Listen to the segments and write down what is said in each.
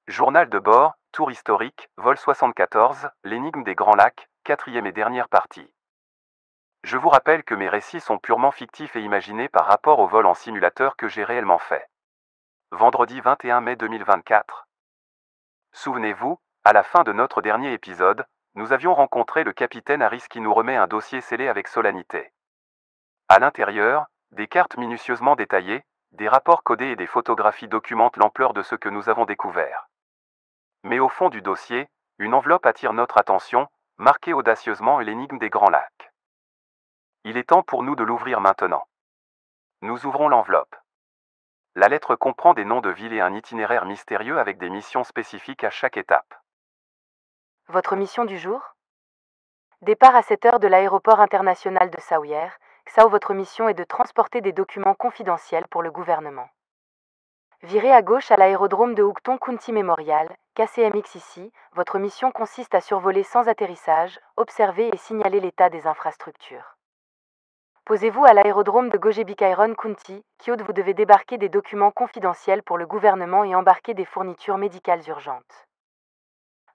Journal de bord, tour historique, vol 74, l'énigme des Grands Lacs, quatrième et dernière partie. Je vous rappelle que mes récits sont purement fictifs et imaginés par rapport au vol en simulateur que j'ai réellement fait. Vendredi 21 mai 2024. Souvenez-vous, à la fin de notre dernier épisode, nous avions rencontré le capitaine Harris qui nous remet un dossier scellé avec solennité. À l'intérieur, des cartes minutieusement détaillées, des rapports codés et des photographies documentent l'ampleur de ce que nous avons découvert. Mais au fond du dossier, une enveloppe attire notre attention, marquée audacieusement l'énigme des Grands Lacs. Il est temps pour nous de l'ouvrir maintenant. Nous ouvrons l'enveloppe. La lettre comprend des noms de villes et un itinéraire mystérieux avec des missions spécifiques à chaque étape. Votre mission du jour ? Départ à 7 heures de l'aéroport international de Saouyer. Xao, votre mission est de transporter des documents confidentiels pour le gouvernement. Virez à gauche à l'aérodrome de Houkton County Memorial, KCMX ici. Votre mission consiste à survoler sans atterrissage, observer et signaler l'état des infrastructures. Posez-vous à l'aérodrome de Gogebic-Iron County, Kyoto. Vous devez débarquer des documents confidentiels pour le gouvernement et embarquer des fournitures médicales urgentes.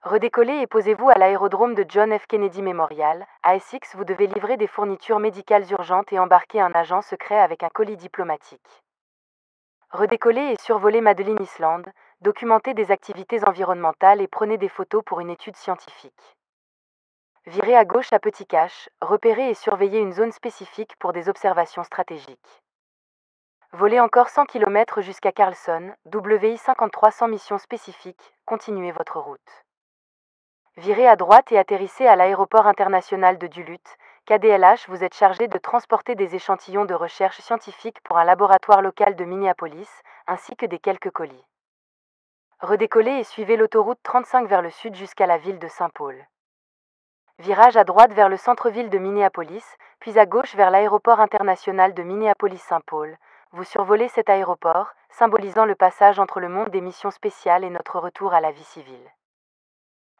Redécollez et posez-vous à l'aérodrome de John F. Kennedy Memorial, à Essex. Vous devez livrer des fournitures médicales urgentes et embarquer un agent secret avec un colis diplomatique. Redécollez et survolez Madeline Island, documentez des activités environnementales et prenez des photos pour une étude scientifique. Virez à gauche à Petit Cache, repérez et surveillez une zone spécifique pour des observations stratégiques. Volez encore 100 km jusqu'à Carlson, WI-53 sans mission spécifique, continuez votre route. Virez à droite et atterrissez à l'aéroport international de Duluth, KDLH. Vous êtes chargé de transporter des échantillons de recherche scientifique pour un laboratoire local de Minneapolis, ainsi que des quelques colis. Redécollez et suivez l'autoroute 35 vers le sud jusqu'à la ville de Saint-Paul. Virage à droite vers le centre-ville de Minneapolis, puis à gauche vers l'aéroport international de Minneapolis-Saint-Paul. Vous survolez cet aéroport, symbolisant le passage entre le monde des missions spéciales et notre retour à la vie civile.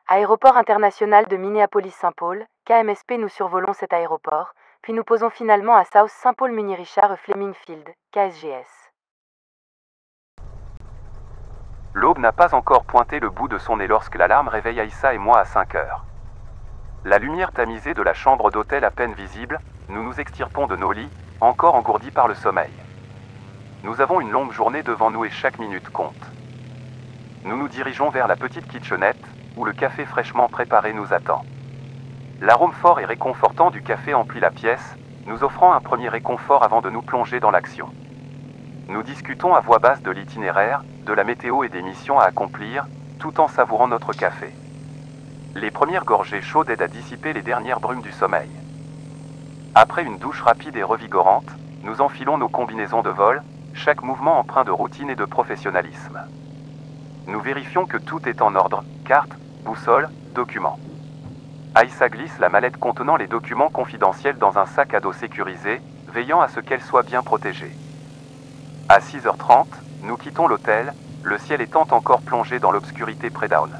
Aéroport international de Minneapolis-Saint-Paul, KMSP. Nous survolons cet aéroport, puis nous posons finalement à South St. Paul Muni-Richard Fleming Field, KSGS. L'aube n'a pas encore pointé le bout de son nez lorsque l'alarme réveille Aïssa et moi à 5 heures. La lumière tamisée de la chambre d'hôtel à peine visible, nous nous extirpons de nos lits, encore engourdis par le sommeil. Nous avons une longue journée devant nous et chaque minute compte. Nous nous dirigeons vers la petite kitchenette, où le café fraîchement préparé nous attend. L'arôme fort et réconfortant du café emplit la pièce, nous offrant un premier réconfort avant de nous plonger dans l'action. Nous discutons à voix basse de l'itinéraire, de la météo et des missions à accomplir, tout en savourant notre café. Les premières gorgées chaudes aident à dissiper les dernières brumes du sommeil. Après une douche rapide et revigorante, nous enfilons nos combinaisons de vol, chaque mouvement empreint de routine et de professionnalisme. Nous vérifions que tout est en ordre, carte, boussole, documents. Aïssa glisse la mallette contenant les documents confidentiels dans un sac à dos sécurisé, veillant à ce qu'elle soit bien protégée. À 6h30, nous quittons l'hôtel, le ciel étant encore plongé dans l'obscurité pré-dawn.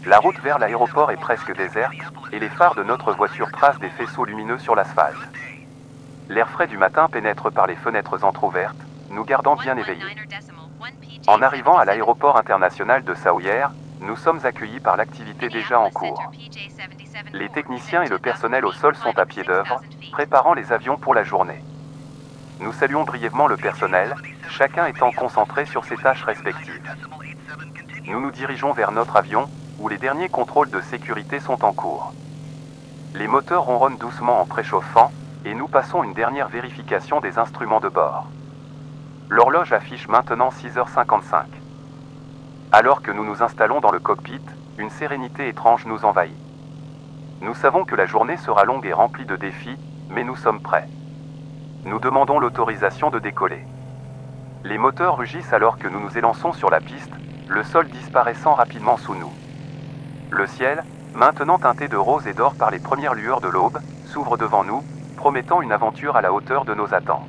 La route vers l'aéroport est presque déserte, et les phares de notre voiture tracent des faisceaux lumineux sur l'asphalte. L'air frais du matin pénètre par les fenêtres entr'ouvertes, nous gardant bien éveillés. En arrivant à l'aéroport international de Saouyer, nous sommes accueillis par l'activité déjà en cours. Les techniciens et le personnel au sol sont à pied d'œuvre, préparant les avions pour la journée. Nous saluons brièvement le personnel, chacun étant concentré sur ses tâches respectives. Nous nous dirigeons vers notre avion, où les derniers contrôles de sécurité sont en cours. Les moteurs ronronnent doucement en préchauffant, et nous passons une dernière vérification des instruments de bord. L'horloge affiche maintenant 6h55. Alors que nous nous installons dans le cockpit, une sérénité étrange nous envahit. Nous savons que la journée sera longue et remplie de défis, mais nous sommes prêts. Nous demandons l'autorisation de décoller. Les moteurs rugissent alors que nous nous élançons sur la piste, le sol disparaissant rapidement sous nous. Le ciel, maintenant teinté de rose et d'or par les premières lueurs de l'aube, s'ouvre devant nous, promettant une aventure à la hauteur de nos attentes.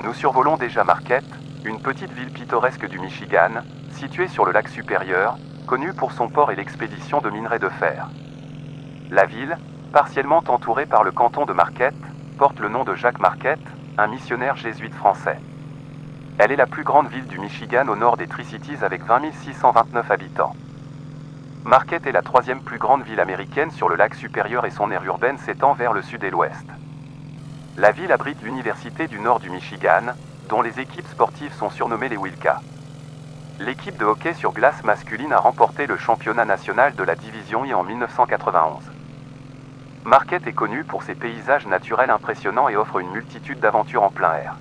Nous survolons déjà Marquette, une petite ville pittoresque du Michigan, située sur le lac Supérieur, connue pour son port et l'expédition de minerais de fer. La ville, partiellement entourée par le canton de Marquette, porte le nom de Jacques Marquette, un missionnaire jésuite français. Elle est la plus grande ville du Michigan au nord des Tri-Cities avec 20 629 habitants. Marquette est la troisième plus grande ville américaine sur le lac Supérieur et son aire urbaine s'étend vers le sud et l'ouest. La ville abrite l'Université du Nord du Michigan, dont les équipes sportives sont surnommées les Wilka. L'équipe de hockey sur glace masculine a remporté le championnat national de la Division I en 1991. Marquette est connue pour ses paysages naturels impressionnants et offre une multitude d'aventures en plein air.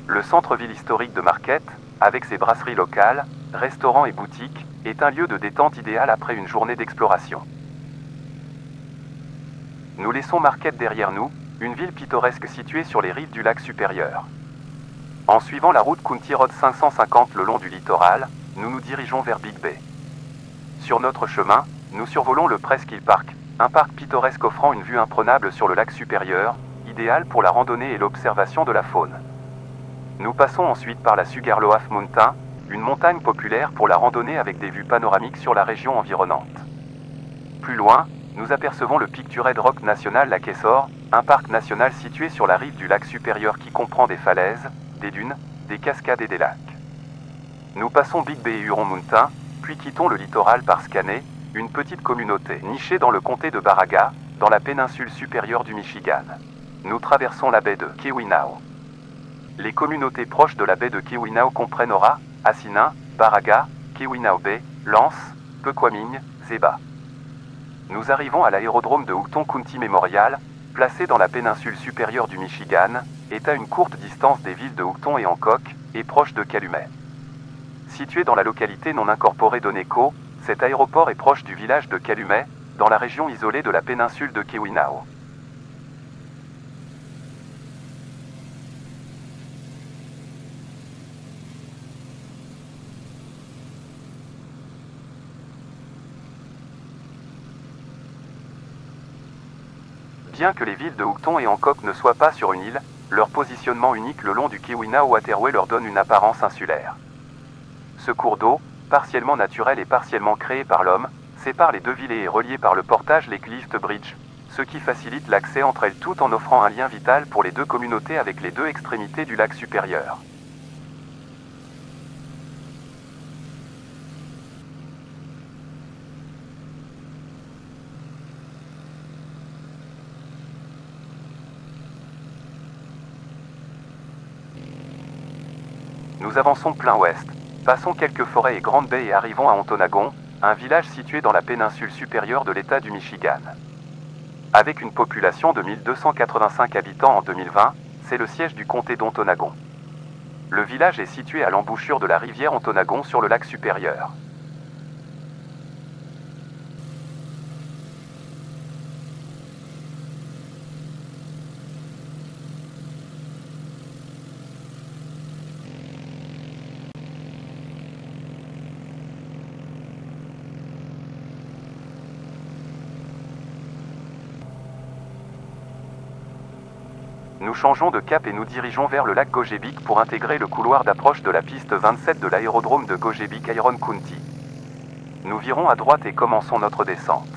Le centre-ville historique de Marquette, avec ses brasseries locales, restaurants et boutiques, est un lieu de détente idéal après une journée d'exploration. Nous laissons Marquette derrière nous, une ville pittoresque située sur les rives du lac Supérieur. En suivant la route County Road 550 le long du littoral, nous nous dirigeons vers Big Bay. Sur notre chemin, nous survolons le Presqu'Hill Park, un parc pittoresque offrant une vue imprenable sur le lac Supérieur, idéal pour la randonnée et l'observation de la faune. Nous passons ensuite par la Sugarloaf Mountain, une montagne populaire pour la randonnée avec des vues panoramiques sur la région environnante. Plus loin, nous apercevons le Pictured Rock National Lac Essor, un parc national situé sur la rive du lac Supérieur qui comprend des falaises, des dunes, des cascades et des lacs. Nous passons Big Bay et Huron Mountain, puis quittons le littoral par Scaney, une petite communauté nichée dans le comté de Baraga, dans la péninsule supérieure du Michigan. Nous traversons la baie de Keweenaw. Les communautés proches de la baie de Keweenaw comprennent Ora, Assina, Baraga, Keweenaw Bay, Lance, Pequaming, Zeba. Nous arrivons à l'aérodrome de Houlton County Memorial, placé dans la péninsule supérieure du Michigan, est à une courte distance des villes de Houlton et Hancock, et proche de Calumet. Situé dans la localité non incorporée d'Oneco, cet aéroport est proche du village de Calumet, dans la région isolée de la péninsule de Keweenaw. Bien que les villes de Houlton et Hancock ne soient pas sur une île, leur positionnement unique le long du Keweenaw Waterway leur donne une apparence insulaire. Ce cours d'eau, partiellement naturel et partiellement créé par l'homme, sépare les deux villes et est relié par le portage les Clift Bridge, ce qui facilite l'accès entre elles tout en offrant un lien vital pour les deux communautés avec les deux extrémités du lac Supérieur. Nous avançons plein ouest, passons quelques forêts et grandes baies et arrivons à Ontonagon, un village situé dans la péninsule supérieure de l'État du Michigan. Avec une population de 1285 habitants en 2020, c'est le siège du comté d'Ontonagon. Le village est situé à l'embouchure de la rivière Ontonagon sur le lac Supérieur. Nous changeons de cap et nous dirigeons vers le lac Gogebic pour intégrer le couloir d'approche de la piste 27 de l'aérodrome de Gogebic-Iron County. Nous virons à droite et commençons notre descente.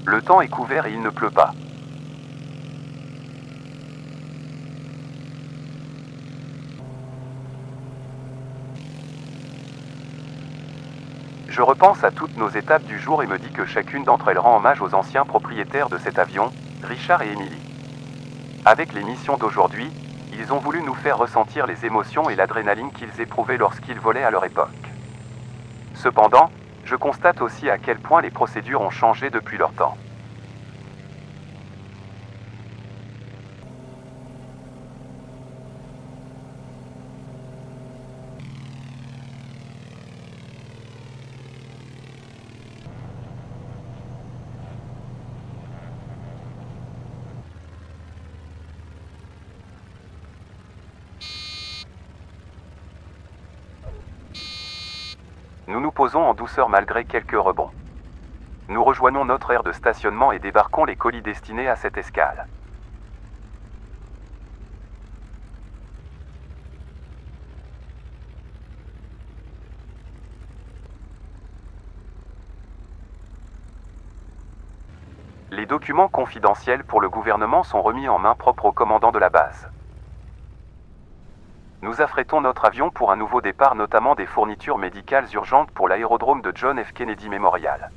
Le temps est couvert et il ne pleut pas. Je repense à toutes nos étapes du jour et me dis que chacune d'entre elles rend hommage aux anciens propriétaires de cet avion, Richard et Emily. Avec les missions d'aujourd'hui, ils ont voulu nous faire ressentir les émotions et l'adrénaline qu'ils éprouvaient lorsqu'ils volaient à leur époque. Cependant, je constate aussi à quel point les procédures ont changé depuis leur temps. Nous nous posons en douceur malgré quelques rebonds. Nous rejoignons notre aire de stationnement et débarquons les colis destinés à cette escale. Les documents confidentiels pour le gouvernement sont remis en main propre au commandant de la base. Nous affrétons notre avion pour un nouveau départ, notamment des fournitures médicales urgentes pour l'aérodrome de John F. Kennedy Memorial.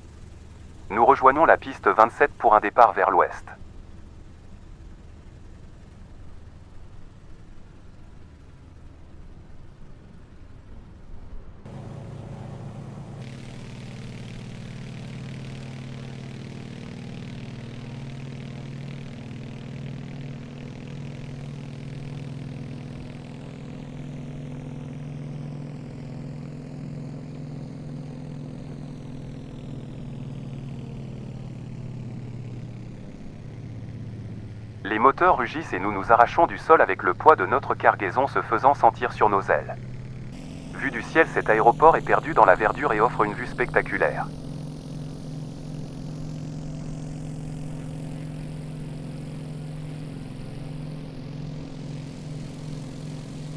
Nous rejoignons la piste 27 pour un départ vers l'ouest. Les moteurs rugissent et nous nous arrachons du sol avec le poids de notre cargaison se faisant sentir sur nos ailes. Vu du ciel, cet aéroport est perdu dans la verdure et offre une vue spectaculaire.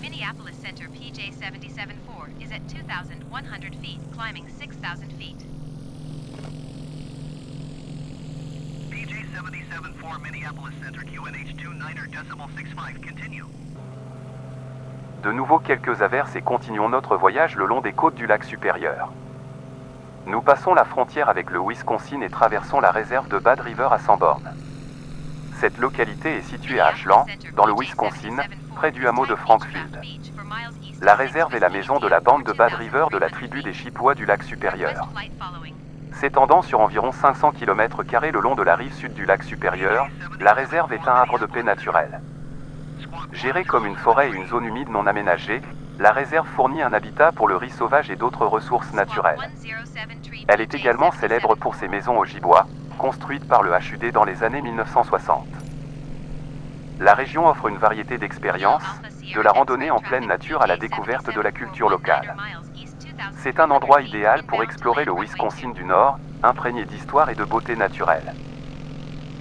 Minneapolis Center PJ-77-4 is at 2,100 feet, climbing 6,000 feet. PJ-77-4 Minneapolis Center QNH29.65, continue. De nouveau quelques averses et continuons notre voyage le long des côtes du lac supérieur. Nous passons la frontière avec le Wisconsin et traversons la réserve de Bad River à 100 bornes. Cette localité est située à Ashland, dans le Wisconsin, près du hameau de Frankfield. La réserve est la maison de la bande de Bad River de la tribu des Chippewas du lac supérieur. S'étendant sur environ 500 km² le long de la rive sud du lac supérieur, la réserve est un havre de paix naturel. Gérée comme une forêt et une zone humide non aménagée, la réserve fournit un habitat pour le riz sauvage et d'autres ressources naturelles. Elle est également célèbre pour ses maisons ogibois, construites par le HUD dans les années 1960. La région offre une variété d'expériences, de la randonnée en pleine nature à la découverte de la culture locale. C'est un endroit idéal pour explorer le Wisconsin du Nord, imprégné d'histoire et de beauté naturelle.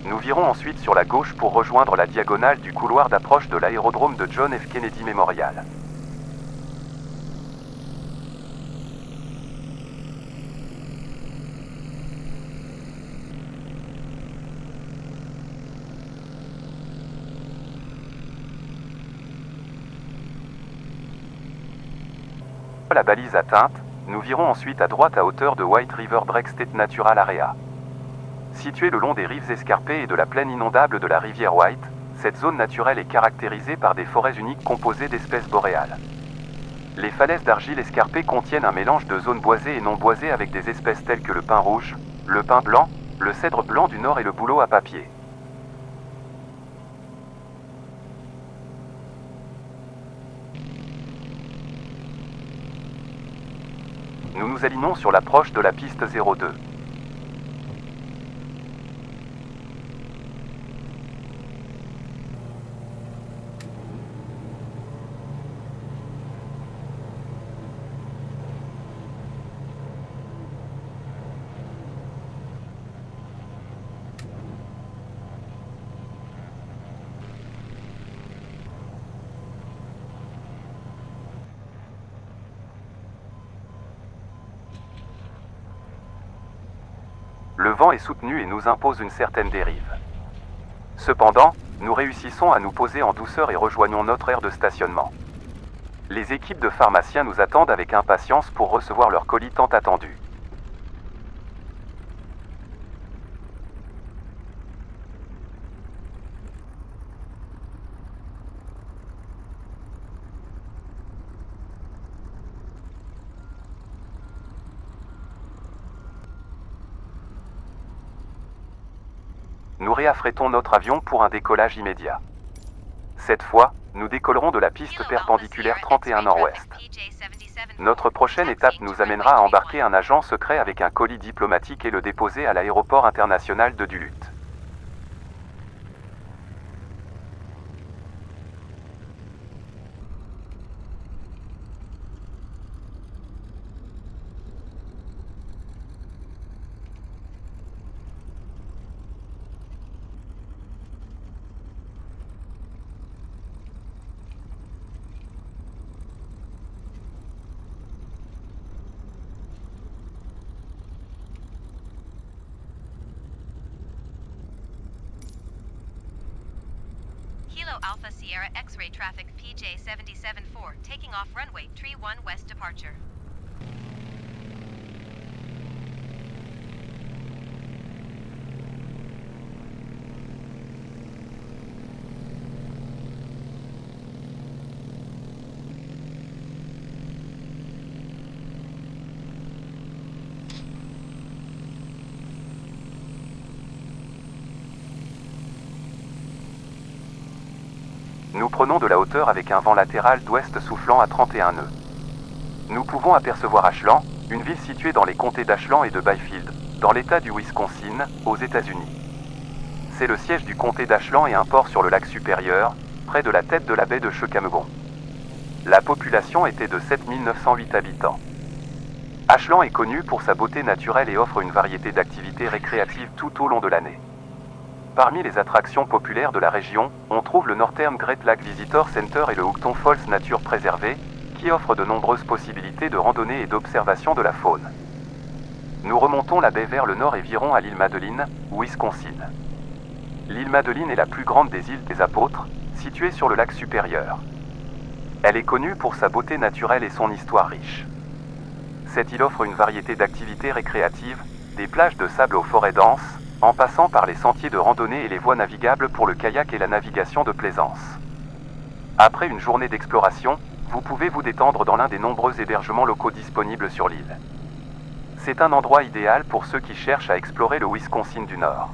Nous virons ensuite sur la gauche pour rejoindre la diagonale du couloir d'approche de l'aérodrome de John F. Kennedy Memorial. La balise atteinte, nous virons ensuite à droite à hauteur de White River Break State Natural Area. Située le long des rives escarpées et de la plaine inondable de la rivière White, cette zone naturelle est caractérisée par des forêts uniques composées d'espèces boréales. Les falaises d'argile escarpées contiennent un mélange de zones boisées et non boisées avec des espèces telles que le pin rouge, le pin blanc, le cèdre blanc du nord et le bouleau à papier. Nous nous alignons sur l'approche de la piste 02. Le vent est soutenu et nous impose une certaine dérive. Cependant, nous réussissons à nous poser en douceur et rejoignons notre aire de stationnement. Les équipes de pharmaciens nous attendent avec impatience pour recevoir leur colis tant attendu. Nous réaffrétons notre avion pour un décollage immédiat. Cette fois, nous décollerons de la piste perpendiculaire 31 nord-ouest. Notre prochaine étape nous amènera à embarquer un agent secret avec un colis diplomatique et le déposer à l'aéroport international de Duluth. Kilo Alpha Sierra X-ray traffic PJ774 taking off runway 31 west departure. Nous prenons de la hauteur avec un vent latéral d'ouest soufflant à 31 nœuds. Nous pouvons apercevoir Ashland, une ville située dans les comtés d'Ashland et de Byfield, dans l'État du Wisconsin, aux États-Unis. C'est le siège du comté d'Ashland et un port sur le lac Supérieur, près de la tête de la baie de Chequamegon. La population était de 7 908 habitants. Ashland est connu pour sa beauté naturelle et offre une variété d'activités récréatives tout au long de l'année. Parmi les attractions populaires de la région, on trouve le Northern Great Lake Visitor Center et le Hookton Falls Nature Préservée, qui offrent de nombreuses possibilités de randonnée et d'observation de la faune. Nous remontons la baie vers le nord et virons à l'île Madeline, Wisconsin. L'île Madeline est la plus grande des îles des Apôtres, située sur le lac Supérieur. Elle est connue pour sa beauté naturelle et son histoire riche. Cette île offre une variété d'activités récréatives, des plages de sable aux forêts denses, en passant par les sentiers de randonnée et les voies navigables pour le kayak et la navigation de plaisance. Après une journée d'exploration, vous pouvez vous détendre dans l'un des nombreux hébergements locaux disponibles sur l'île. C'est un endroit idéal pour ceux qui cherchent à explorer le Wisconsin du Nord.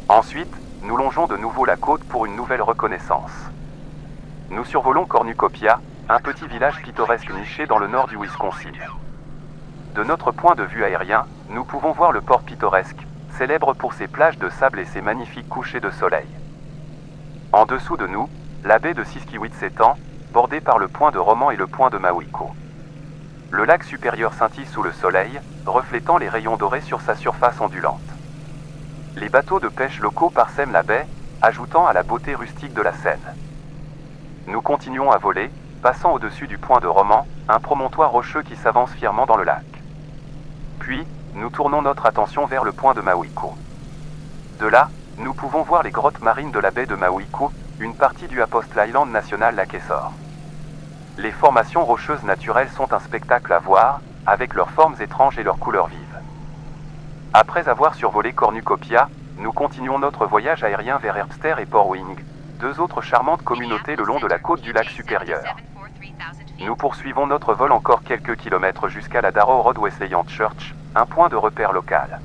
Ensuite, nous longeons de nouveau la côte pour une nouvelle reconnaissance. Nous survolons Cornucopia, un petit village pittoresque niché dans le nord du Wisconsin. De notre point de vue aérien, nous pouvons voir le port pittoresque, célèbre pour ses plages de sable et ses magnifiques couchers de soleil. En dessous de nous, la baie de Siskiwit s'étend, bordée par le point de Roman et le point de Mauico. Le lac Supérieur scintille sous le soleil, reflétant les rayons dorés sur sa surface ondulante. Les bateaux de pêche locaux parsèment la baie, ajoutant à la beauté rustique de la scène. Nous continuons à voler, passant au-dessus du point de Roman, un promontoire rocheux qui s'avance fièrement dans le lac. Puis, nous tournons notre attention vers le point de Mauico. De là, nous pouvons voir les grottes marines de la baie de Mauico, une partie du Apostle Island National Lakesor. Les formations rocheuses naturelles sont un spectacle à voir, avec leurs formes étranges et leurs couleurs vives. Après avoir survolé Cornucopia, nous continuons notre voyage aérien vers Herbster et Port Wing, deux autres charmantes communautés le long de la côte du lac Supérieur. Nous poursuivons notre vol encore quelques kilomètres jusqu'à la Darrow Road Wesleyan Church, un point de repère local.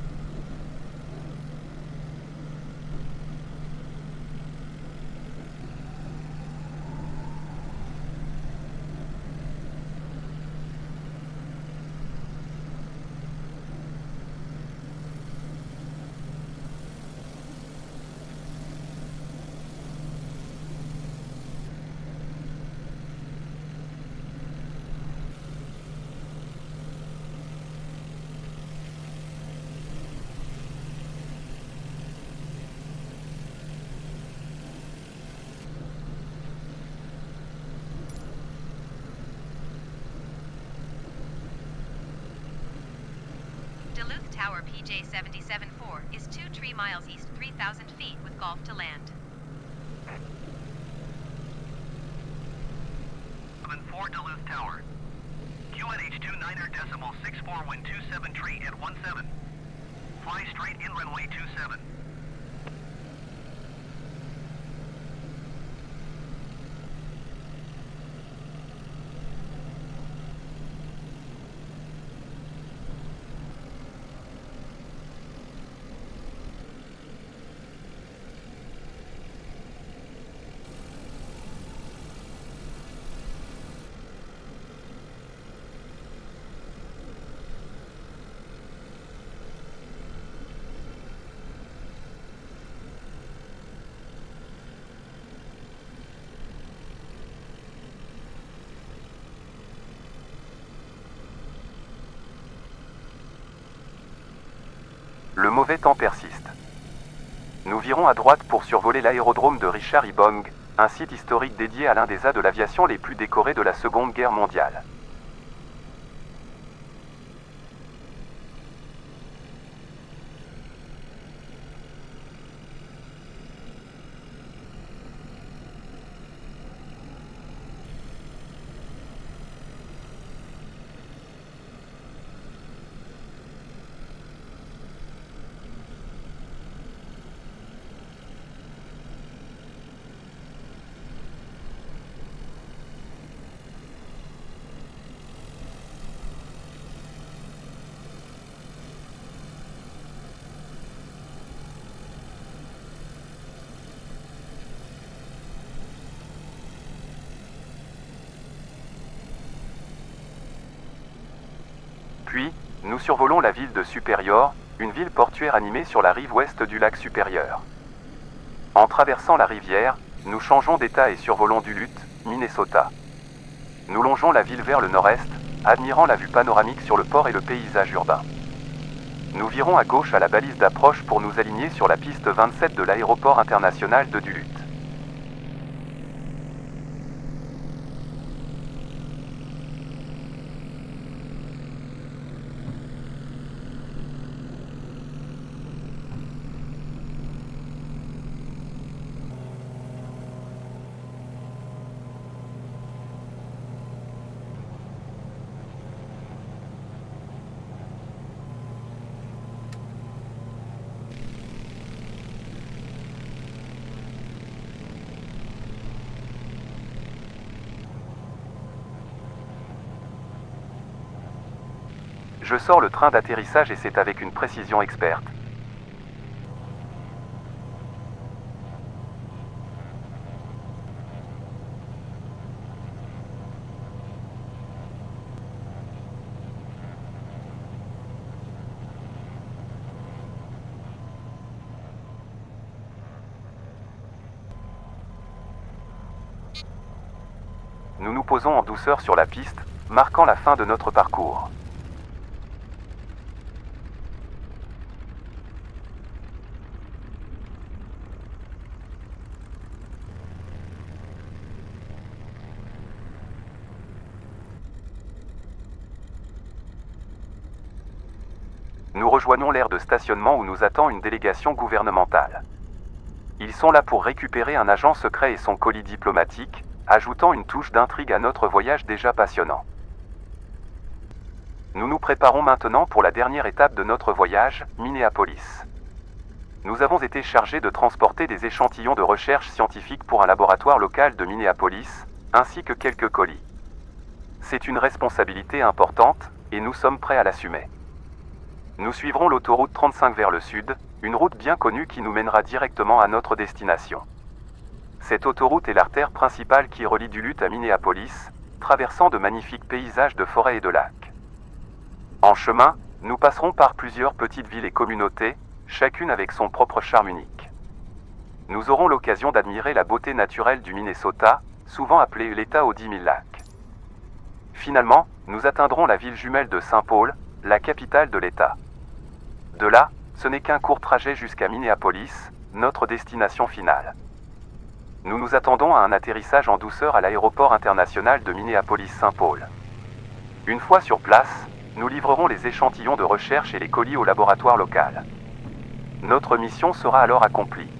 Duluth Tower PJ774 is 2 miles east 3,000 feet with Gulf to land. 4 Duluth Tower. QNH 29.64 wind 27 tree at 17. Fly straight in runway 27. Le mauvais temps persiste. Nous virons à droite pour survoler l'aérodrome de Richard Ibong, un site historique dédié à l'un des as de l'aviation les plus décorés de la Seconde Guerre mondiale. Puis, nous survolons la ville de Superior, une ville portuaire animée sur la rive ouest du lac Supérieur. En traversant la rivière, nous changeons d'état et survolons Duluth, Minnesota. Nous longeons la ville vers le nord-est, admirant la vue panoramique sur le port et le paysage urbain. Nous virons à gauche à la balise d'approche pour nous aligner sur la piste 27 de l'aéroport international de Duluth. Je sors le train d'atterrissage et c'est avec une précision experte. Nous nous posons en douceur sur la piste, marquant la fin de notre parcours. Nous rejoignons l'aire de stationnement où nous attend une délégation gouvernementale. Ils sont là pour récupérer un agent secret et son colis diplomatique, ajoutant une touche d'intrigue à notre voyage déjà passionnant. Nous nous préparons maintenant pour la dernière étape de notre voyage, Minneapolis. Nous avons été chargés de transporter des échantillons de recherche scientifique pour un laboratoire local de Minneapolis, ainsi que quelques colis. C'est une responsabilité importante, et nous sommes prêts à l'assumer. Nous suivrons l'autoroute 35 vers le sud, une route bien connue qui nous mènera directement à notre destination. Cette autoroute est l'artère principale qui relie Duluth à Minneapolis, traversant de magnifiques paysages de forêts et de lacs. En chemin, nous passerons par plusieurs petites villes et communautés, chacune avec son propre charme unique. Nous aurons l'occasion d'admirer la beauté naturelle du Minnesota, souvent appelée l'État aux 10 000 lacs. Finalement, nous atteindrons la ville jumelle de Saint Paul, la capitale de l'État. De là, ce n'est qu'un court trajet jusqu'à Minneapolis, notre destination finale. Nous nous attendons à un atterrissage en douceur à l'aéroport international de Minneapolis-Saint Paul. Une fois sur place, nous livrerons les échantillons de recherche et les colis au laboratoire local. Notre mission sera alors accomplie.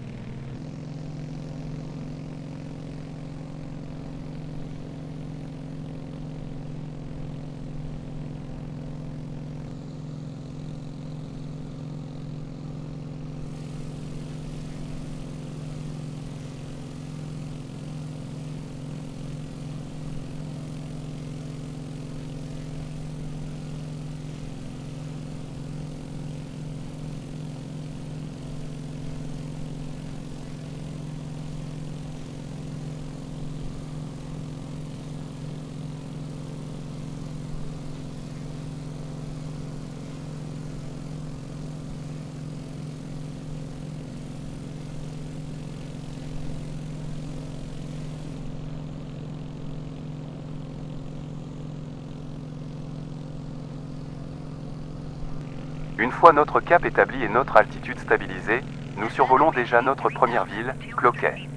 Une fois notre cap établi et notre altitude stabilisée, nous survolons déjà notre première ville, Cloquet.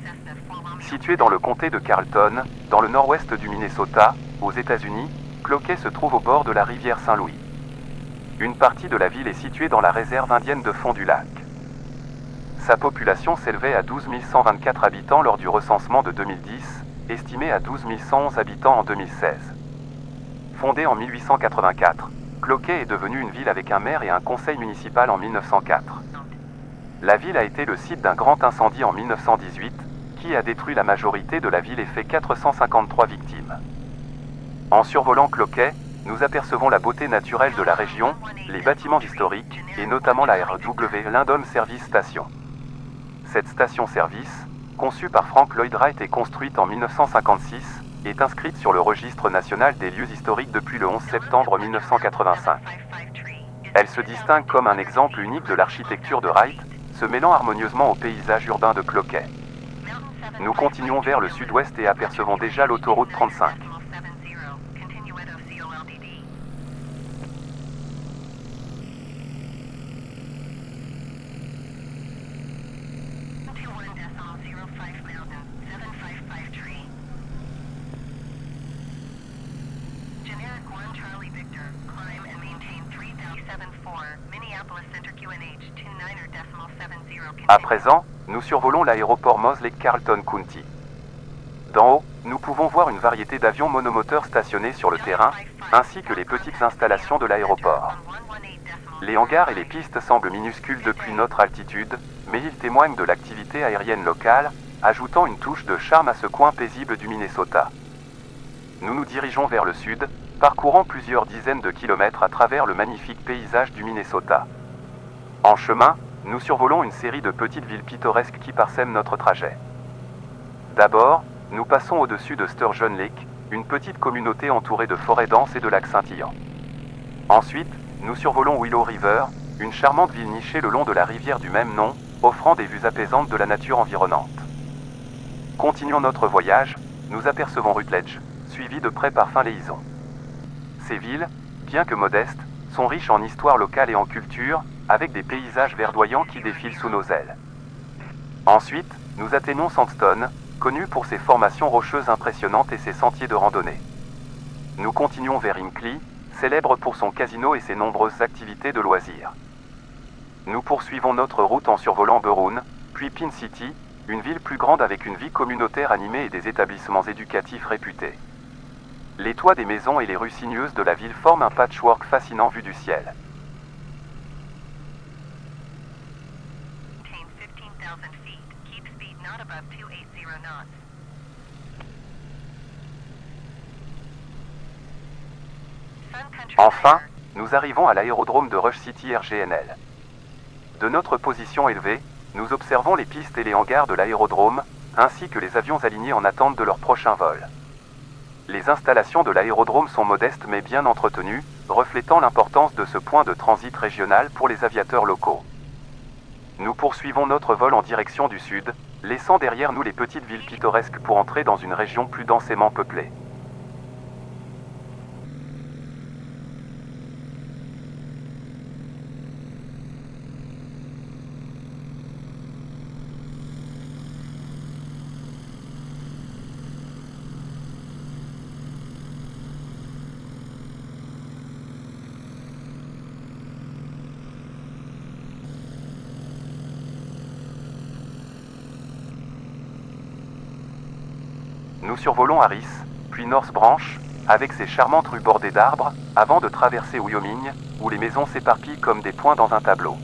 Située dans le comté de Carleton, dans le nord-ouest du Minnesota, aux États-Unis, Cloquet se trouve au bord de la rivière Saint-Louis. Une partie de la ville est située dans la réserve indienne de Fond du Lac. Sa population s'élevait à 12 124 habitants lors du recensement de 2010, estimé à 12 111 habitants en 2016. Fondée en 1884, Cloquet est devenue une ville avec un maire et un conseil municipal en 1904. La ville a été le site d'un grand incendie en 1918, qui a détruit la majorité de la ville et fait 453 victimes. En survolant Cloquet, nous apercevons la beauté naturelle de la région, les bâtiments historiques, et notamment la RW Lyndon Service Station. Cette station-service, conçue par Frank Lloyd Wright et construite en 1956, est inscrite sur le registre national des lieux historiques depuis le 11 septembre 1985. Elle se distingue comme un exemple unique de l'architecture de Wright, se mêlant harmonieusement au paysage urbain de Cloquet. Nous continuons vers le sud-ouest et apercevons déjà l'autoroute 35. À présent, nous survolons l'aéroport Mosley-Carleton County. D'en haut, nous pouvons voir une variété d'avions monomoteurs stationnés sur le terrain, ainsi que les petites installations de l'aéroport. Les hangars et les pistes semblent minuscules depuis notre altitude, mais ils témoignent de l'activité aérienne locale, ajoutant une touche de charme à ce coin paisible du Minnesota. Nous nous dirigeons vers le sud, parcourant plusieurs dizaines de kilomètres à travers le magnifique paysage du Minnesota. En chemin, nous survolons une série de petites villes pittoresques qui parsèment notre trajet. D'abord, nous passons au-dessus de Sturgeon Lake, une petite communauté entourée de forêts denses et de lacs scintillants. Ensuite, nous survolons Willow River, une charmante ville nichée le long de la rivière du même nom, offrant des vues apaisantes de la nature environnante. Continuons notre voyage, nous apercevons Rutledge, suivi de près par Finlayson. Ces villes, bien que modestes, sont riches en histoire locale et en culture, avec des paysages verdoyants qui défilent sous nos ailes. Ensuite, nous atteignons Sandstone, connu pour ses formations rocheuses impressionnantes et ses sentiers de randonnée. Nous continuons vers Hinckley, célèbre pour son casino et ses nombreuses activités de loisirs. Nous poursuivons notre route en survolant Berrien, puis Pin City, une ville plus grande avec une vie communautaire animée et des établissements éducatifs réputés. Les toits des maisons et les rues sinueuses de la ville forment un patchwork fascinant vu du ciel. Enfin, nous arrivons à l'aérodrome de Rush City RGNL. De notre position élevée, nous observons les pistes et les hangars de l'aérodrome, ainsi que les avions alignés en attente de leur prochain vol. Les installations de l'aérodrome sont modestes mais bien entretenues, reflétant l'importance de ce point de transit régional pour les aviateurs locaux. Nous poursuivons notre vol en direction du sud, laissant derrière nous les petites villes pittoresques pour entrer dans une région plus densément peuplée. Nous survolons Harris, puis North Branch, avec ses charmantes rues bordées d'arbres, avant de traverser Wyoming, où les maisons s'éparpillent comme des points dans un tableau.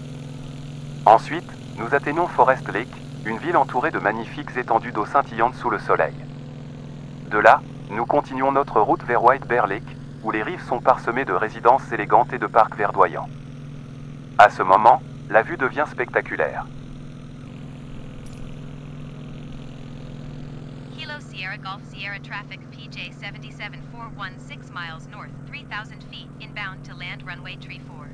Ensuite, nous atteignons Forest Lake, une ville entourée de magnifiques étendues d'eau scintillantes sous le soleil. De là, nous continuons notre route vers White Bear Lake, où les rives sont parsemées de résidences élégantes et de parcs verdoyants. À ce moment, la vue devient spectaculaire. Kilo Sierra Golf Sierra traffic PJ 77416 miles north, 3,000 feet, inbound to land runway 34.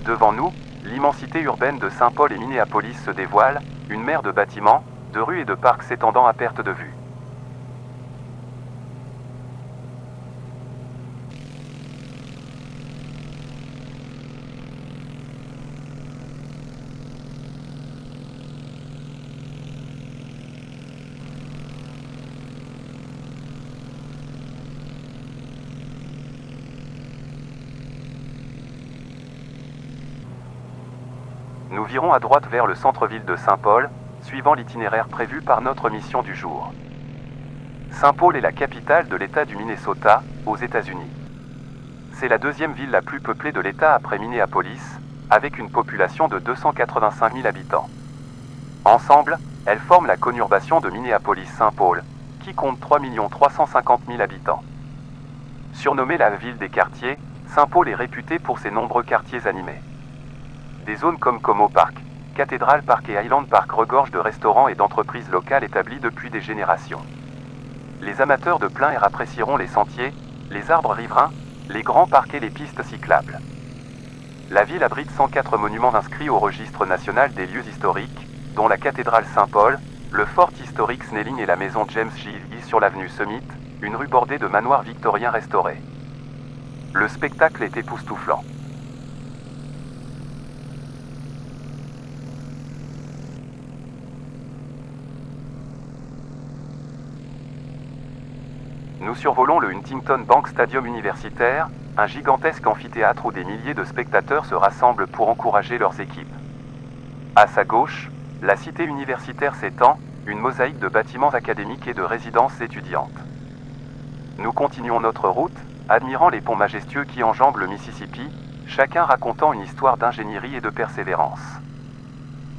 Devant nous, l'immensité urbaine de Saint-Paul et Minneapolis se dévoile, une mer de bâtiments, de rues et de parcs s'étendant à perte de vue. Nous virons à droite vers le centre-ville de Saint-Paul, suivant l'itinéraire prévu par notre mission du jour. Saint-Paul est la capitale de l'État du Minnesota, aux États-Unis. C'est la deuxième ville la plus peuplée de l'État après Minneapolis, avec une population de 285 000 habitants. Ensemble, elles forment la conurbation de Minneapolis-Saint-Paul, qui compte 3 350 000 habitants. Surnommée la ville des quartiers, Saint-Paul est réputée pour ses nombreux quartiers animés. Des zones comme Como Park, Cathedral Park et Highland Park regorgent de restaurants et d'entreprises locales établies depuis des générations. Les amateurs de plein air apprécieront les sentiers, les arbres riverains, les grands parcs et les pistes cyclables. La ville abrite 104 monuments inscrits au registre national des lieux historiques, dont la cathédrale Saint-Paul, le fort historique Snelling et la maison James Gillespie sur l'avenue Summit, une rue bordée de manoirs victoriens restaurés. Le spectacle est époustouflant. Nous survolons le Huntington Bank Stadium universitaire, un gigantesque amphithéâtre où des milliers de spectateurs se rassemblent pour encourager leurs équipes. À sa gauche, la cité universitaire s'étend, une mosaïque de bâtiments académiques et de résidences étudiantes. Nous continuons notre route, admirant les ponts majestueux qui enjambent le Mississippi, chacun racontant une histoire d'ingénierie et de persévérance.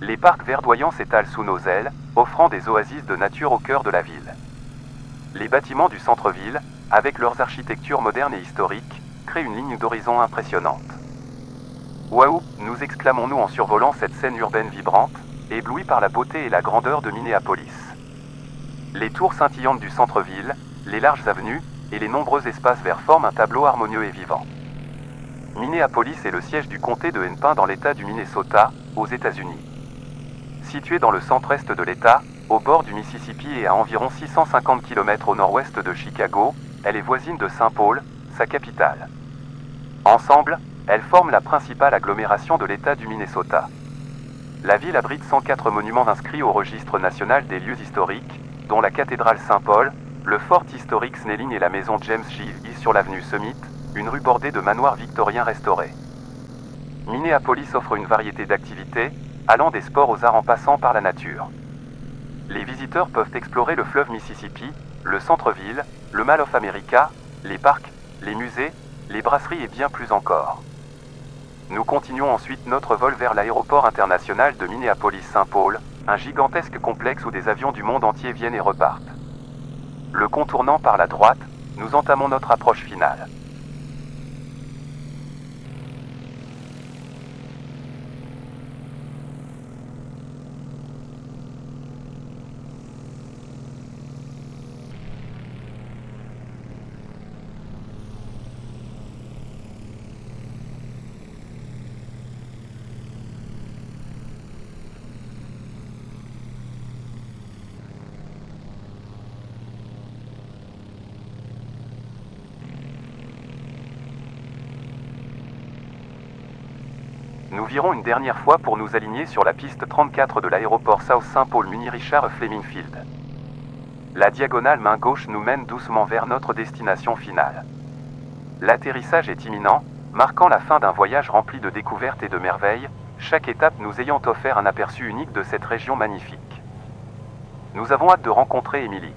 Les parcs verdoyants s'étalent sous nos ailes, offrant des oasis de nature au cœur de la ville. Les bâtiments du centre-ville, avec leurs architectures modernes et historiques, créent une ligne d'horizon impressionnante. Waouh, nous exclamons-nous en survolant cette scène urbaine vibrante, éblouis par la beauté et la grandeur de Minneapolis. Les tours scintillantes du centre-ville, les larges avenues et les nombreux espaces verts forment un tableau harmonieux et vivant. Minneapolis est le siège du comté de Hennepin dans l'État du Minnesota, aux États-Unis. Située dans le centre-est de l'État, au bord du Mississippi et à environ 650 km au nord-ouest de Chicago, elle est voisine de Saint-Paul, sa capitale. Ensemble, elles forment la principale agglomération de l'État du Minnesota. La ville abrite 104 monuments inscrits au registre national des lieux historiques, dont la cathédrale Saint-Paul, le fort historique Snelling et la maison James Gillespie sur l'avenue Summit, une rue bordée de manoirs victoriens restaurés. Minneapolis offre une variété d'activités, allant des sports aux arts en passant par la nature. Les visiteurs peuvent explorer le fleuve Mississippi, le centre-ville, le Mall of America, les parcs, les musées, les brasseries et bien plus encore. Nous continuons ensuite notre vol vers l'aéroport international de Minneapolis-Saint-Paul, un gigantesque complexe où des avions du monde entier viennent et repartent. Le contournant par la droite, nous entamons notre approche finale. Nous virons une dernière fois pour nous aligner sur la piste 34 de l'aéroport South St. Paul Muni Richard Fleming Field. La diagonale main gauche nous mène doucement vers notre destination finale. L'atterrissage est imminent, marquant la fin d'un voyage rempli de découvertes et de merveilles, chaque étape nous ayant offert un aperçu unique de cette région magnifique. Nous avons hâte de rencontrer Emily.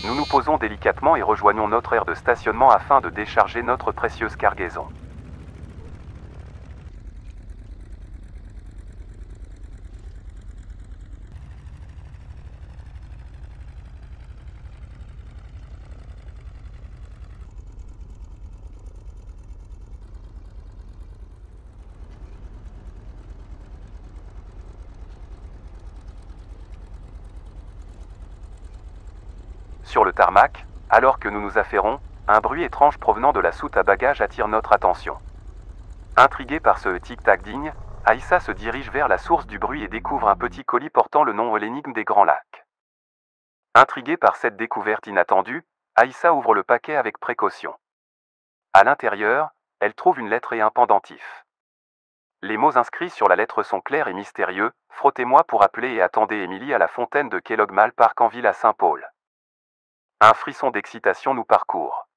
Nous nous posons délicatement et rejoignons notre aire de stationnement afin de décharger notre précieuse cargaison. sur le tarmac, alors que nous nous affairons, un bruit étrange provenant de la soute à bagages attire notre attention. Intrigué par ce tic-tac digne, Aïssa se dirige vers la source du bruit et découvre un petit colis portant le nom L'énigme des Grands Lacs. Intrigué par cette découverte inattendue, Aïssa ouvre le paquet avec précaution. À l'intérieur, elle trouve une lettre et un pendentif. Les mots inscrits sur la lettre sont clairs et mystérieux. « Frottez-moi pour appeler et attendez Émilie à la fontaine de Kellogg-Mall Park en ville à Saint-Paul. » Un frisson d'excitation nous parcourt.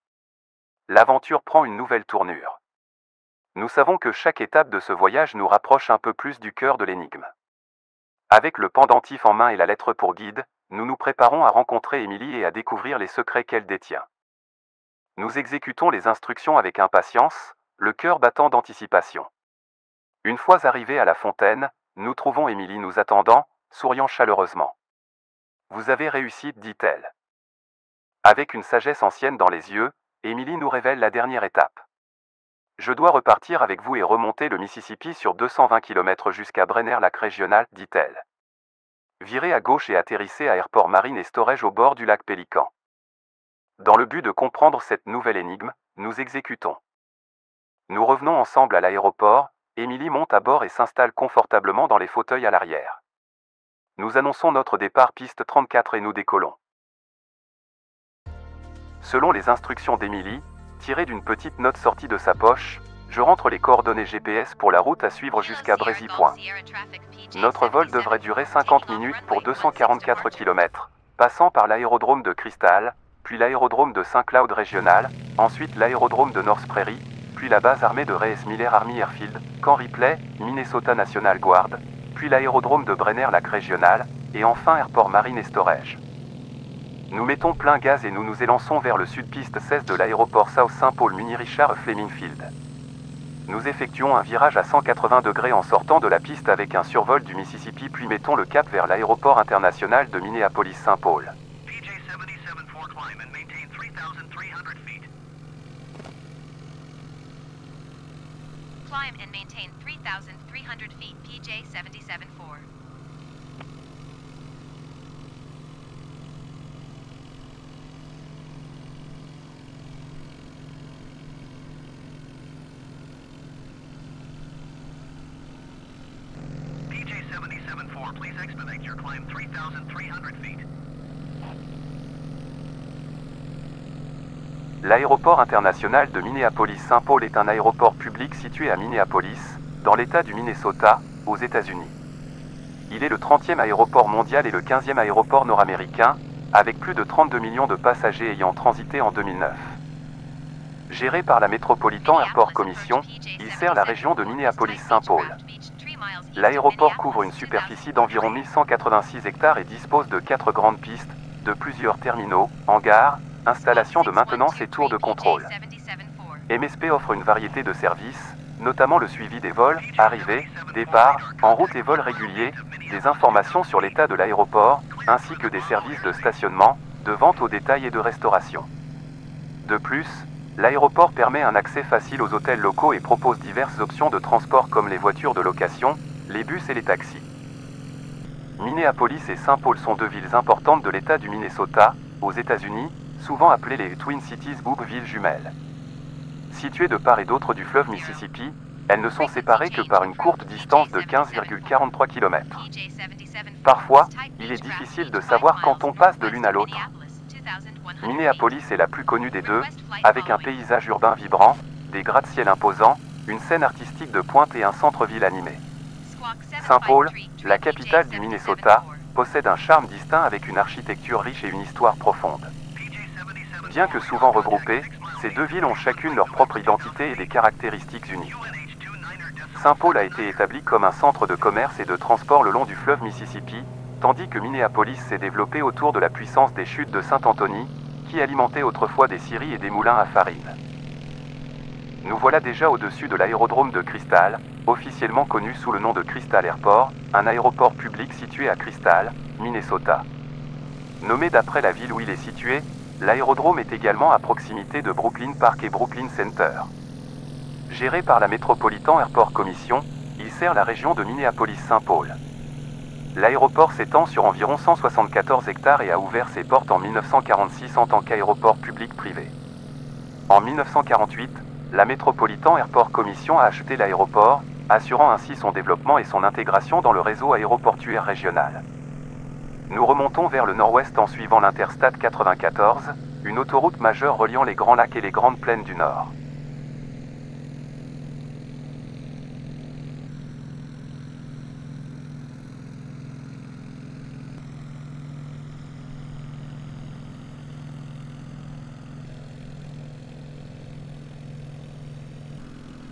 L'aventure prend une nouvelle tournure. Nous savons que chaque étape de ce voyage nous rapproche un peu plus du cœur de l'énigme. Avec le pendentif en main et la lettre pour guide, nous nous préparons à rencontrer Émilie et à découvrir les secrets qu'elle détient. Nous exécutons les instructions avec impatience, le cœur battant d'anticipation. Une fois arrivés à la fontaine, nous trouvons Émilie nous attendant, souriant chaleureusement. « Vous avez réussi », dit-elle. Avec une sagesse ancienne dans les yeux, Émilie nous révèle la dernière étape. « Je dois repartir avec vous et remonter le Mississippi sur 220 km jusqu'à Brenner Lac Régional, dit-elle. Virez à gauche et atterrissez à Airport Marine et Storage au bord du lac Pélican. » Dans le but de comprendre cette nouvelle énigme, nous exécutons. Nous revenons ensemble à l'aéroport. Émilie monte à bord et s'installe confortablement dans les fauteuils à l'arrière. Nous annonçons notre départ piste 34 et nous décollons. Selon les instructions d'Émilie, tirées d'une petite note sortie de sa poche, je rentre les coordonnées GPS pour la route à suivre jusqu'à Breezy Point. Notre vol devrait durer 50 minutes pour 244 km, passant par l'aérodrome de Crystal, puis l'aérodrome de Saint-Cloud Régional, ensuite l'aérodrome de North Prairie, puis la base armée de Reyes Miller Army Airfield, Camp Ripley, Minnesota National Guard, puis l'aérodrome de Brenner Lac Régional, et enfin Airport Marine et Storage. Nous mettons plein gaz et nous nous élançons vers le sud piste 16 de l'aéroport South St. Paul Muni Richard Fleming Field. Nous effectuons un virage à 180 degrés en sortant de la piste avec un survol du Mississippi puis mettons le cap vers l'aéroport international de Minneapolis-Saint Paul. Climb and maintain 3,300 feet, PJ 77-4. PJ 77-4, please expedite your climb 3,300 feet. L'aéroport international de Minneapolis-Saint Paul est un aéroport public situé à Minneapolis, dans l'État du Minnesota, aux États-Unis. Il est le 30e aéroport mondial et le 15e aéroport nord-américain, avec plus de 32 millions de passagers ayant transité en 2009. Géré par la Metropolitan Airport Commission, il sert la région de Minneapolis-Saint Paul. L'aéroport couvre une superficie d'environ 1186 hectares et dispose de 4 grandes pistes, de plusieurs terminaux, hangars, installations de maintenance et tours de contrôle. MSP offre une variété de services, notamment le suivi des vols, arrivées, départs, en route et vols réguliers, des informations sur l'état de l'aéroport, ainsi que des services de stationnement, de vente au détail et de restauration. De plus, l'aéroport permet un accès facile aux hôtels locaux et propose diverses options de transport comme les voitures de location, les bus et les taxis. Minneapolis et Saint Paul sont deux villes importantes de l'État du Minnesota, aux États-Unis, souvent appelées les Twin Cities ou villes jumelles. Situées de part et d'autre du fleuve Mississippi, elles ne sont séparées que par une courte distance de 15,43 km. Parfois, il est difficile de savoir quand on passe de l'une à l'autre. Minneapolis est la plus connue des deux, avec un paysage urbain vibrant, des gratte-ciel imposants, une scène artistique de pointe et un centre-ville animé. Saint Paul, la capitale du Minnesota, possède un charme distinct avec une architecture riche et une histoire profonde. Bien que souvent regroupées, ces deux villes ont chacune leur propre identité et des caractéristiques uniques. Saint Paul a été établi comme un centre de commerce et de transport le long du fleuve Mississippi, tandis que Minneapolis s'est développé autour de la puissance des chutes de Saint-Anthony, qui alimentaient autrefois des scieries et des moulins à farine. Nous voilà déjà au-dessus de l'aérodrome de Crystal, officiellement connu sous le nom de Crystal Airport, un aéroport public situé à Crystal, Minnesota. Nommé d'après la ville où il est situé, l'aérodrome est également à proximité de Brooklyn Park et Brooklyn Center. Géré par la Metropolitan Airport Commission, il sert la région de Minneapolis-Saint Paul. L'aéroport s'étend sur environ 174 hectares et a ouvert ses portes en 1946 en tant qu'aéroport public-privé. En 1948, la Metropolitan Airport Commission a acheté l'aéroport, assurant ainsi son développement et son intégration dans le réseau aéroportuaire régional. Nous remontons vers le nord-ouest en suivant l'Interstate 94, une autoroute majeure reliant les Grands Lacs et les Grandes Plaines du Nord.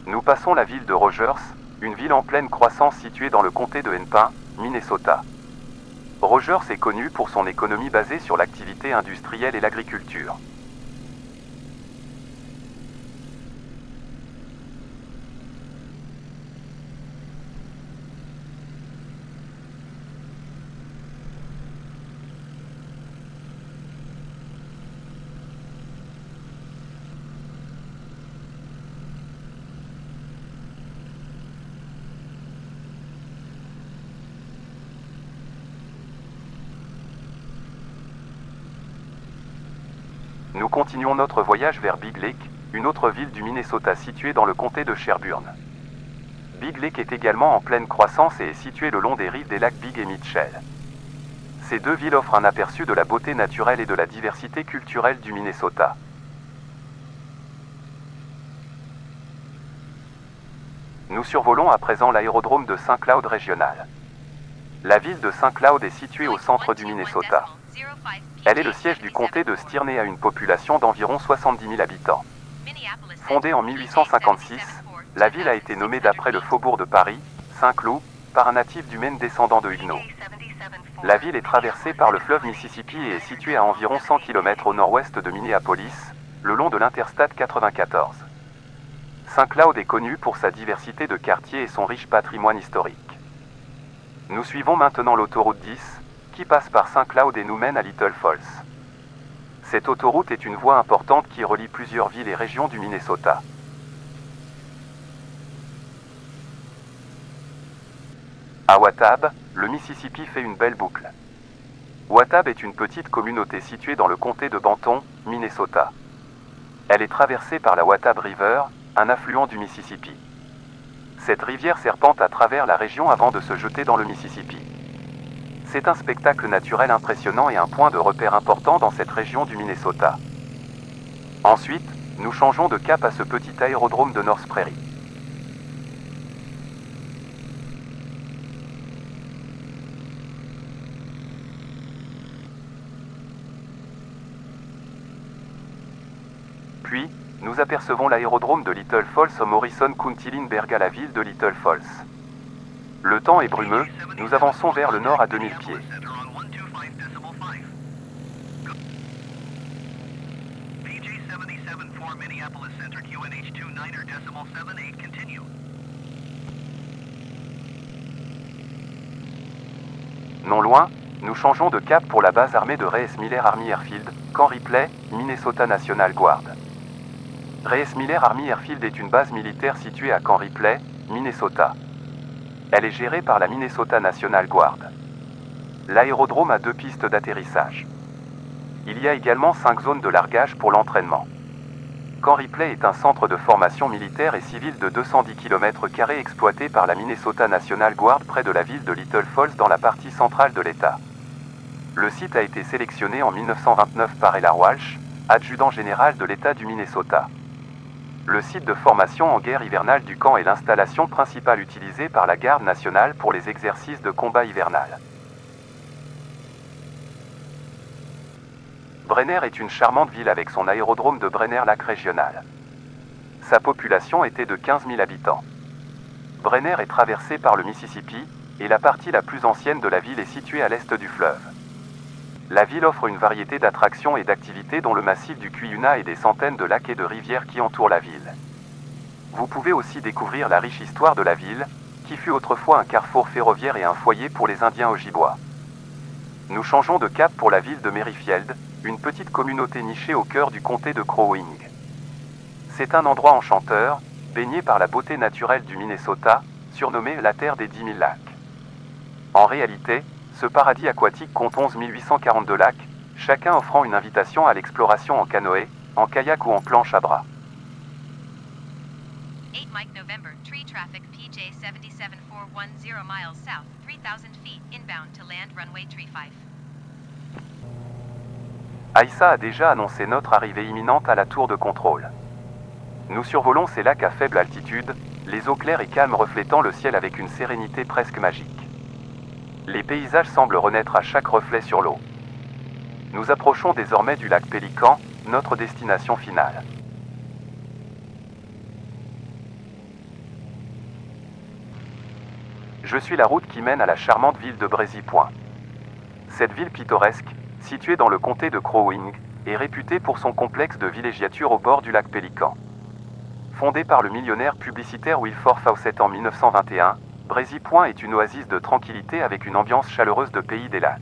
Nous passons la ville de Rogers, une ville en pleine croissance située dans le comté de Hennepin, Minnesota. Rogers est connu pour son économie basée sur l'activité industrielle et l'agriculture. Nous continuons notre voyage vers Big Lake, une autre ville du Minnesota située dans le comté de Sherburne. Big Lake est également en pleine croissance et est située le long des rives des lacs Big et Mitchell. Ces deux villes offrent un aperçu de la beauté naturelle et de la diversité culturelle du Minnesota. Nous survolons à présent l'aérodrome de St. Cloud régional. La ville de St. Cloud est située au centre du Minnesota. Elle est le siège du comté de Stearns et a une population d'environ 70 000 habitants. Fondée en 1856, la ville a été nommée d'après le faubourg de Paris, Saint-Cloud, par un natif du Maine descendant de Huguenots. La ville est traversée par le fleuve Mississippi et est située à environ 100 km au nord-ouest de Minneapolis, le long de l'Interstate 94. St. Cloud est connu pour sa diversité de quartiers et son riche patrimoine historique. Nous suivons maintenant l'autoroute 10, qui passe par St. Cloud et nous mène à Little Falls. Cette autoroute est une voie importante qui relie plusieurs villes et régions du Minnesota. À Watab, le Mississippi fait une belle boucle. Watab est une petite communauté située dans le comté de Benton, Minnesota. Elle est traversée par la Watab River, un affluent du Mississippi. Cette rivière serpente à travers la région avant de se jeter dans le Mississippi. C'est un spectacle naturel impressionnant et un point de repère important dans cette région du Minnesota. Ensuite, nous changeons de cap à ce petit aérodrome de North Prairie. Puis, nous apercevons l'aérodrome de Little Falls au Morrison County Lindbergh à la ville de Little Falls. Le temps est brumeux, nous avançons vers le nord à 2000 pieds. Non loin, nous changeons de cap pour la base armée de Reyes Miller Army Airfield, Camp Ripley, Minnesota National Guard. Reyes Miller Army Airfield est une base militaire située à Camp Ripley, Minnesota. Elle est gérée par la Minnesota National Guard. L'aérodrome a 2 pistes d'atterrissage. Il y a également 5 zones de largage pour l'entraînement. Camp Ripley est un centre de formation militaire et civile de 210 km² exploité par la Minnesota National Guard près de la ville de Little Falls dans la partie centrale de l'État. Le site a été sélectionné en 1929 par Ella Walsh, adjudant général de l'État du Minnesota. Le site de formation en guerre hivernale du camp est l'installation principale utilisée par la Garde nationale pour les exercices de combat hivernal. Brenner est une charmante ville avec son aérodrome de Brenner Lac régional. Sa population était de 15 000 habitants. Brenner est traversée par le Mississippi, et la partie la plus ancienne de la ville est située à l'est du fleuve. La ville offre une variété d'attractions et d'activités dont le massif du Cuyuna et des centaines de lacs et de rivières qui entourent la ville. Vous pouvez aussi découvrir la riche histoire de la ville, qui fut autrefois un carrefour ferroviaire et un foyer pour les Indiens Ojibwa. Nous changeons de cap pour la ville de Merrifield, une petite communauté nichée au cœur du comté de Crow Wing. C'est un endroit enchanteur, baigné par la beauté naturelle du Minnesota, surnommé la terre des 10 000 lacs. En réalité, ce paradis aquatique compte 11 842 lacs, chacun offrant une invitation à l'exploration en canoë, en kayak ou en planche à bras. 8 Mike November, tree traffic PJ 77410 miles south, 3000 feet, inbound to land runway tree 5. Aïssa a déjà annoncé notre arrivée imminente à la tour de contrôle. Nous survolons ces lacs à faible altitude, les eaux claires et calmes reflétant le ciel avec une sérénité presque magique. Les paysages semblent renaître à chaque reflet sur l'eau. Nous approchons désormais du lac Pélican, notre destination finale. Je suis la route qui mène à la charmante ville de Breezy-Point. Cette ville pittoresque, située dans le comté de Crow Wing, est réputée pour son complexe de villégiature au bord du lac Pélican. Fondée par le millionnaire publicitaire Wilford Fawcett en 1921, Breezy-Point est une oasis de tranquillité avec une ambiance chaleureuse de pays des lacs.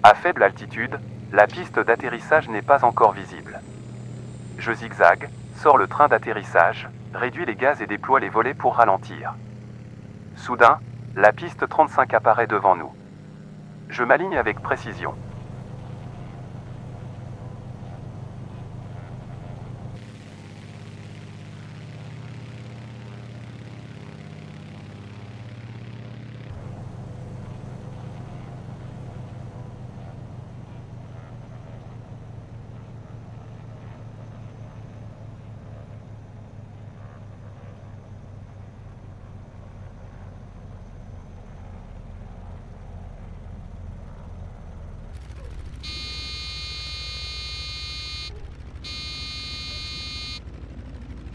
À faible altitude, la piste d'atterrissage n'est pas encore visible. Je zigzague, sors le train d'atterrissage, réduis les gaz et déploie les volets pour ralentir. Soudain, la piste 35 apparaît devant nous. Je m'aligne avec précision.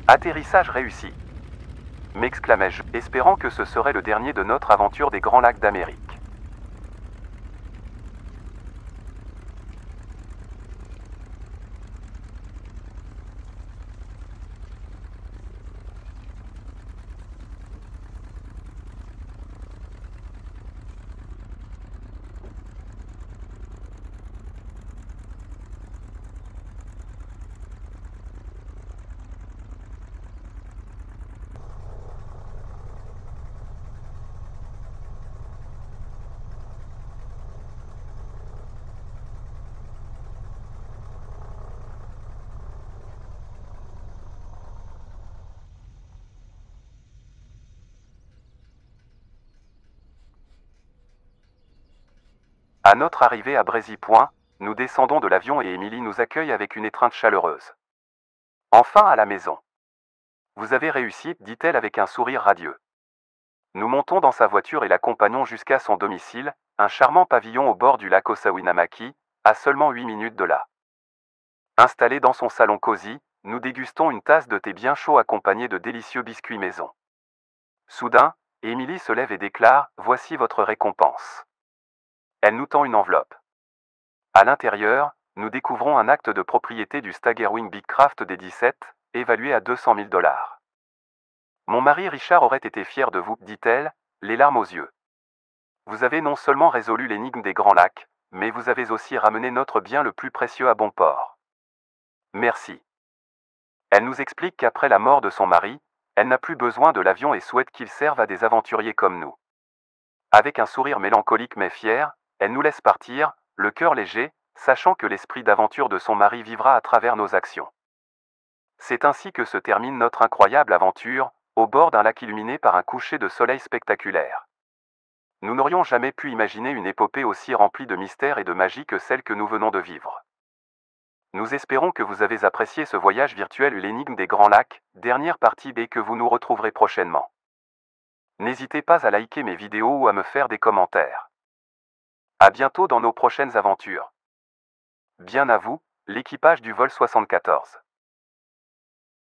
Atterrissage réussi, m'exclamai-je, espérant que ce serait le dernier de notre aventure des Grands Lacs d'Amérique. À notre arrivée à Breezy-Point, nous descendons de l'avion et Émilie nous accueille avec une étreinte chaleureuse. Enfin à la maison. Vous avez réussi, dit-elle avec un sourire radieux. Nous montons dans sa voiture et l'accompagnons jusqu'à son domicile, un charmant pavillon au bord du lac Ossawinamaki, à seulement 8 minutes de là. Installé dans son salon cosy, nous dégustons une tasse de thé bien chaud accompagnée de délicieux biscuits maison. Soudain, Émilie se lève et déclare « Voici votre récompense ». Elle nous tend une enveloppe. À l'intérieur, nous découvrons un acte de propriété du Staggerwing Bigcraft des 17, évalué à 200 000 $. Mon mari Richard aurait été fier de vous, dit-elle, les larmes aux yeux. Vous avez non seulement résolu l'énigme des Grands Lacs, mais vous avez aussi ramené notre bien le plus précieux à bon port. Merci. Elle nous explique qu'après la mort de son mari, elle n'a plus besoin de l'avion et souhaite qu'il serve à des aventuriers comme nous. Avec un sourire mélancolique mais fier, elle nous laisse partir, le cœur léger, sachant que l'esprit d'aventure de son mari vivra à travers nos actions. C'est ainsi que se termine notre incroyable aventure, au bord d'un lac illuminé par un coucher de soleil spectaculaire. Nous n'aurions jamais pu imaginer une épopée aussi remplie de mystères et de magie que celle que nous venons de vivre. Nous espérons que vous avez apprécié ce voyage virtuel l'énigme des Grands Lacs, dernière partie et que vous nous retrouverez prochainement. N'hésitez pas à liker mes vidéos ou à me faire des commentaires. À bientôt dans nos prochaines aventures. Bien à vous, l'équipage du vol 74.